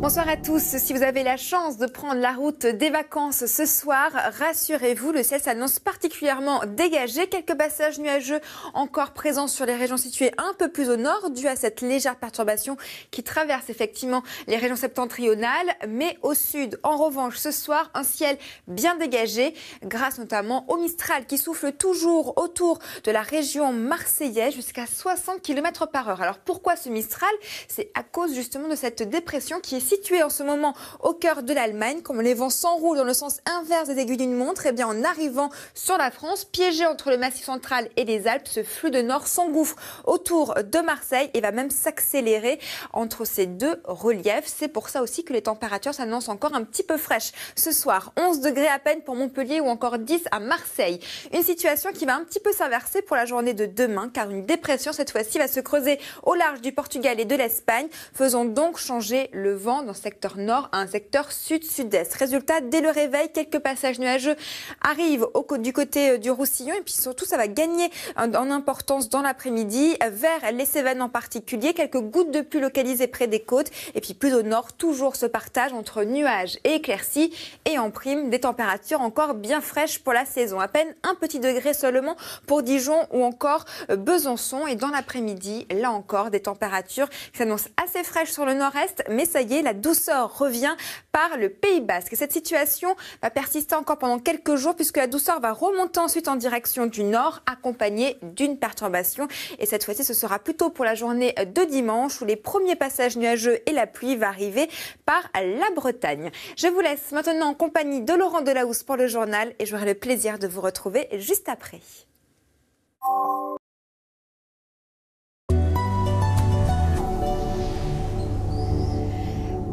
Bonsoir à tous. Si vous avez la chance de prendre la route des vacances ce soir, rassurez-vous, le ciel s'annonce particulièrement dégagé. Quelques passages nuageux encore présents sur les régions situées un peu plus au nord, dû à cette légère perturbation qui traverse effectivement les régions septentrionales. Mais au sud, en revanche, ce soir, un ciel bien dégagé, grâce notamment au Mistral qui souffle toujours autour de la région marseillaise jusqu'à 60 km/h. Alors pourquoi ce Mistral? C'est à cause justement de cette dépression qui est située en ce moment au cœur de l'Allemagne. Comme les vents s'enroulent dans le sens inverse des aiguilles d'une montre, et bien en arrivant sur la France, piégé entre le Massif central et les Alpes, ce flux de nord s'engouffre autour de Marseille et va même s'accélérer entre ces deux reliefs. C'est pour ça aussi que les températures s'annoncent encore un petit peu fraîches. Ce soir, 11 degrés à peine pour Montpellier ou encore 10 à Marseille. Une situation qui va un petit peu s'inverser pour la journée de demain, car une dépression cette fois-ci va se creuser au large du Portugal et de l'Espagne, faisant donc changer le vent dans le secteur nord à un secteur sud-sud-est. Résultat, dès le réveil, quelques passages nuageux arrivent du côté du Roussillon et puis surtout ça va gagner en importance dans l'après-midi vers les Cévennes en particulier. Quelques gouttes de pluie localisées près des côtes et puis plus au nord, toujours ce partage entre nuages et éclaircies et en prime des températures encore bien fraîches pour la saison. À peine un petit degré seulement pour Dijon ou encore Besançon et dans l'après-midi, là encore des températures qui s'annoncent assez fraîches sur le nord-est, mais ça y est, la douceur revient par le Pays Basque. Et cette situation va persister encore pendant quelques jours puisque la douceur va remonter ensuite en direction du nord, accompagnée d'une perturbation. Et cette fois-ci, ce sera plutôt pour la journée de dimanche où les premiers passages nuageux et la pluie va arriver par la Bretagne. Je vous laisse maintenant en compagnie de Laurent Delahousse pour le journal et j'aurai le plaisir de vous retrouver juste après.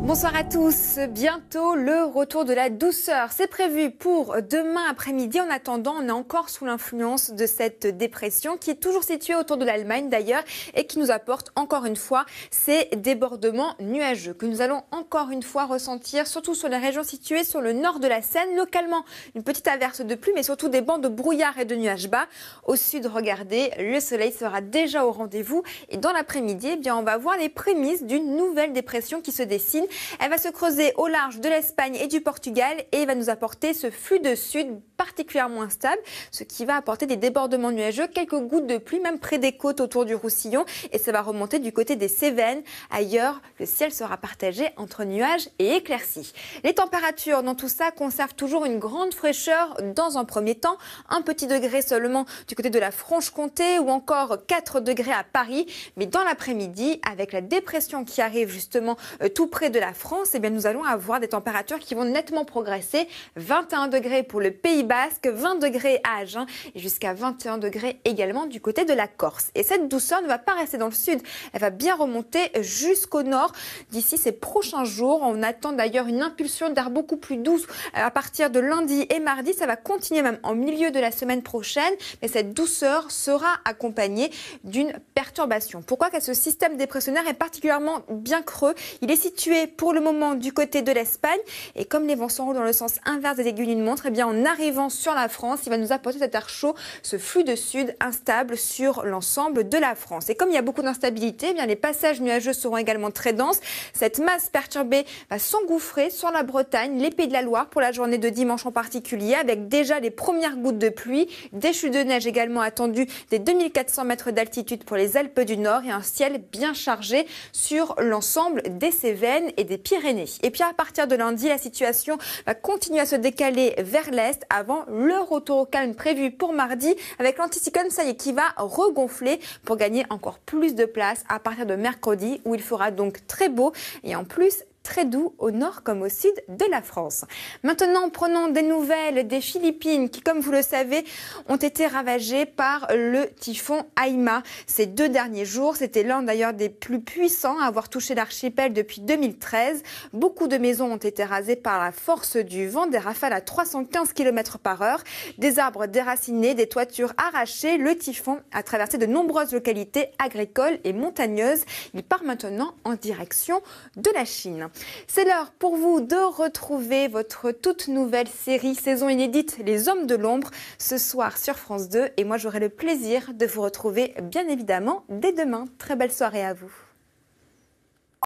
Bonsoir à tous. Bientôt le retour de la douceur. C'est prévu pour demain après-midi. En attendant, on est encore sous l'influence de cette dépression qui est toujours située autour de l'Allemagne d'ailleurs et qui nous apporte encore une fois ces débordements nuageux que nous allons encore une fois ressentir, surtout sur les régions situées sur le nord de la Seine. Localement, une petite averse de pluie, mais surtout des bancs de brouillard et de nuages bas. Au sud, regardez, le soleil sera déjà au rendez-vous et dans l'après-midi, eh bien, on va voir les prémices d'une nouvelle dépression qui se dessine. Elle va se creuser au large de l'Espagne et du Portugal et va nous apporter ce flux de sud particulièrement instable, ce qui va apporter des débordements nuageux, quelques gouttes de pluie même près des côtes autour du Roussillon et ça va remonter du côté des Cévennes. Ailleurs, le ciel sera partagé entre nuages et éclaircies. Les températures dans tout ça conservent toujours une grande fraîcheur dans un premier temps, un petit degré seulement du côté de la Franche-Comté ou encore 4 degrés à Paris, mais dans l'après-midi, avec la dépression qui arrive justement tout près de la France, eh bien, nous allons avoir des températures qui vont nettement progresser. 21 degrés pour le Pays Basque, 20 degrés à Agen et jusqu'à 21 degrés également du côté de la Corse. Et cette douceur ne va pas rester dans le sud, elle va bien remonter jusqu'au nord d'ici ces prochains jours. On attend d'ailleurs une impulsion d'air beaucoup plus douce à partir de lundi et mardi. Ça va continuer même en milieu de la semaine prochaine, mais cette douceur sera accompagnée d'une perturbation. Pourquoi? Car ce système dépressionnaire est particulièrement bien creux. Il est situé pour le moment du côté de l'Espagne et comme les vents s'enroulent dans le sens inverse des aiguilles d'une montre, eh bien en arrivant sur la France, il va nous apporter cet air chaud, ce flux de sud instable sur l'ensemble de la France. Et comme il y a beaucoup d'instabilité, eh bien les passages nuageux seront également très denses. Cette masse perturbée va s'engouffrer sur la Bretagne, les Pays de la Loire pour la journée de dimanche en particulier, avec déjà les premières gouttes de pluie, des chutes de neige également attendues des 2400 mètres d'altitude pour les Alpes du Nord et un ciel bien chargé sur l'ensemble des Cévennes et des Pyrénées. Et puis à partir de lundi, la situation va continuer à se décaler vers l'est avant le retour au calme prévu pour mardi avec l'anticyclone, ça y est, qui va regonfler pour gagner encore plus de place à partir de mercredi où il fera donc très beau et en plus très doux au nord comme au sud de la France. Maintenant, prenons des nouvelles des Philippines qui, comme vous le savez, ont été ravagées par le typhon Haima. Ces 2 derniers jours, c'était l'un d'ailleurs des plus puissants à avoir touché l'archipel depuis 2013. Beaucoup de maisons ont été rasées par la force du vent, des rafales à 315 km/h, des arbres déracinés, des toitures arrachées. Le typhon a traversé de nombreuses localités agricoles et montagneuses. Il part maintenant en direction de la Chine. C'est l'heure pour vous de retrouver votre toute nouvelle série saison inédite Les Hommes de l'Ombre ce soir sur France 2 et moi j'aurai le plaisir de vous retrouver bien évidemment dès demain. Très belle soirée à vous.